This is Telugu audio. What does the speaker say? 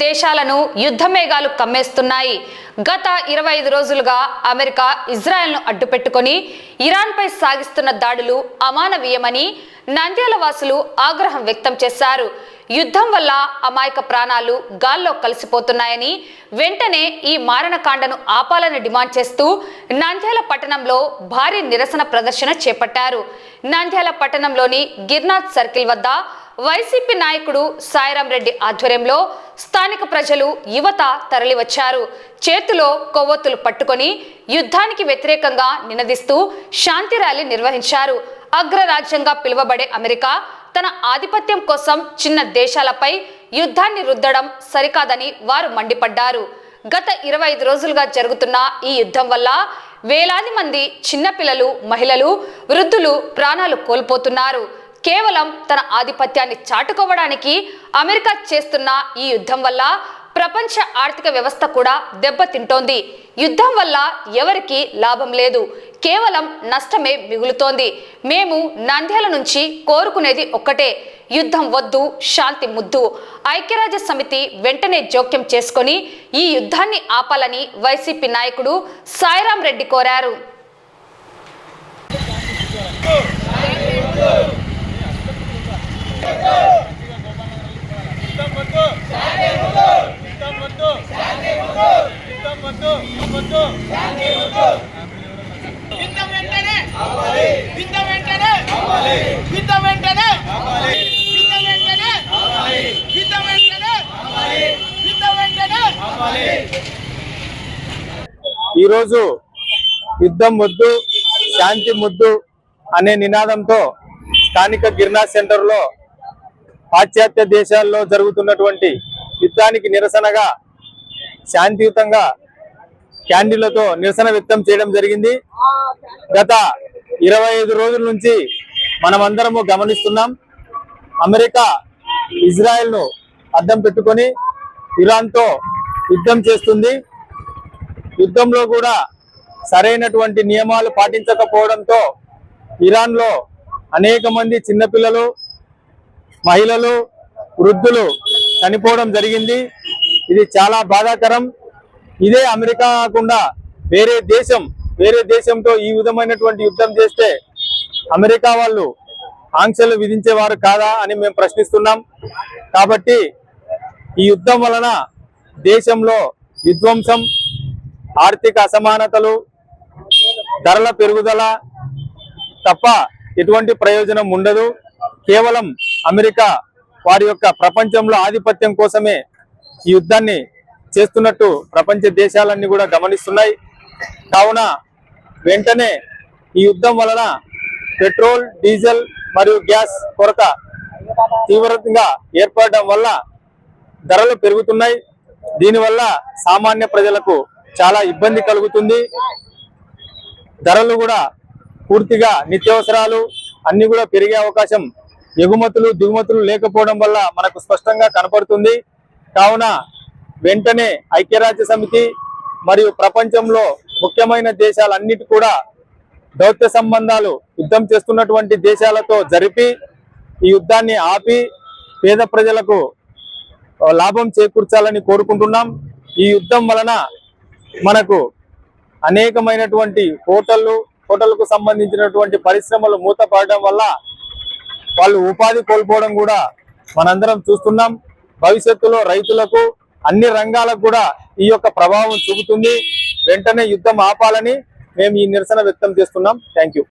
దేశాలను యుద్ధ మేఘాలు కమ్మేస్తున్నాయి. గత 25 రోజులుగా అమెరికా ఇజ్రాయెల్ను అడ్డుపెట్టుకొని ఇరాన్పై సాగిస్తున్న దాడులు అమానవీయమని నంద్యాల వాసులు ఆగ్రహం వ్యక్తం చేశారు. యుద్ధం వల్ల అమాయక ప్రాణాలు గాల్లో కలిసిపోతున్నాయని, వెంటనే ఈ మారణకాండను ఆపాలని డిమాండ్ చేస్తూ నంద్యాల పట్టణంలో భారీ నిరసన ప్రదర్శన చేపట్టారు. నంద్యాల పట్టణంలోని గిర్నాథ్ సర్కిల్ వద్ద వైసీపీ నాయకుడు సాయిరాం రెడ్డి ఆధ్వర్యంలో స్థానిక ప్రజలు, యువత తరలివచ్చారు. చేతిలో కొవ్వొత్తులు పట్టుకొని యుద్ధానికి వ్యతిరేకంగా నినదిస్తూ శాంతి ర్యాలీ నిర్వహించారు. అగ్రరాజ్యంగా పిలువబడే అమెరికా తన ఆధిపత్యం కోసం చిన్న దేశాలపై యుద్ధాన్ని రుద్దడం సరికాదని వారు మండిపడ్డారు. గత 25 రోజులుగా జరుగుతున్న ఈ యుద్ధం వల్ల వేలాది మంది చిన్నపిల్లలు, మహిళలు, వృద్ధులు ప్రాణాలు కోల్పోతున్నారు. కేవలం తన ఆధిపత్యాన్ని చాటుకోవడానికి అమెరికా చేస్తున్న ఈ యుద్ధం వల్ల ప్రపంచ ఆర్థిక వ్యవస్థ కూడా దెబ్బతింటోంది. యుద్ధం వల్ల ఎవరికి లాభం లేదు, కేవలం నష్టమే మిగులుతోంది. మేము నంద్యాల నుంచి కోరుకునేది ఒక్కటే, యుద్ధం వద్దు, శాంతి ముద్దు. ఐక్యరాజ్య సమితి వెంటనే జోక్యం చేసుకొని ఈ యుద్ధాన్ని ఆపాలని వైసీపీ నాయకుడు సాయిరాం రెడ్డి కోరారు. ఈరోజు యుద్ధం వద్దు, శాంతి ముద్దు అనే నినాదంతో స్థానిక గిర్నాథ్ సెంటర్లో పాశ్చాత్య దేశాల్లో జరుగుతున్నటువంటి యుద్ధానికి నిరసనగా శాంతియుతంగా క్యాండిళ్లతో నిరసన వ్యక్తం చేయడం జరిగింది. గత 25 రోజుల నుంచి మనమందరము గమనిస్తున్నాం, అమెరికా ఇజ్రాయెల్ను అడ్డం పెట్టుకొని ఇరాన్తో యుద్ధం చేస్తుంది. యుద్ధంలో కూడా సరైనటువంటి నియమాలు పాటించకపోవడంతో ఇరాన్లో అనేక మంది చిన్నపిల్లలు, మహిళలు, వృద్ధులు చనిపోవడం జరిగింది. ఇది చాలా బాధాకరం. ఇదే అమెరికా కాకుండా వేరే దేశంతో ఈ విధమైనటువంటి యుద్ధం చేస్తే అమెరికా వాళ్ళు ఆంక్షలు విధించేవారు కాదా అని మేము ప్రశ్నిస్తున్నాం. కాబట్టి ఈ యుద్ధం వలన దేశంలో విధ్వంసం, ఆర్థిక అసమానతలు, ధరల పెరుగుదల తప్ప ఎటువంటి ప్రయోజనం ఉండదు. కేవలం అమెరికా వారి యొక్క ప్రపంచంలో ఆధిపత్యం కోసమే ఈ యుద్ధాన్ని చేస్తున్నట్టు ప్రపంచ దేశాలన్నీ కూడా గమనిస్తున్నాయి. కావున వెంటనే ఈ యుద్ధం వలన పెట్రోల్, డీజిల్ మరియు గ్యాస్ కొరత తీవ్రంగా ఏర్పడడం వల్ల ధరలు పెరుగుతున్నాయి. దీనివల్ల సామాన్య ప్రజలకు చాలా ఇబ్బంది కలుగుతుంది. ధరలు కూడా పూర్తిగా నిత్యావసరాలు అన్ని కూడా పెరిగే అవకాశం ఎగుమతులు, దిగుమతులు లేకపోవడం వల్ల మనకు స్పష్టంగా కనపడుతుంది. కావున వెంటనే ఐక్యరాజ్య సమితి మరియు ప్రపంచంలో ముఖ్యమైన దేశాలన్నిటి కూడా దౌత్య సంబంధాలు యుద్ధం చేస్తున్నటువంటి దేశాలతో జరిపి ఈ యుద్ధాన్ని ఆపి పేద ప్రజలకు లాభం చేకూర్చాలని కోరుకుంటున్నాం. ఈ యుద్ధం వలన మనకు అనేకమైనటువంటి హోటళ్లకు సంబంధించినటువంటి పరిశ్రమలు మూతపడడం వల్ల వాళ్ళు ఉపాధి కోల్పోవడం కూడా మనందరం చూస్తున్నాం. భవిష్యత్తులో రైతులకు, అన్ని రంగాలకు కూడా ఈ యొక్క ప్రభావం చూపుతుంది. వెంటనే యుద్ధం ఆపాలని మేము ఈ నిరసన వ్యక్తం చేస్తున్నాం. Thank you.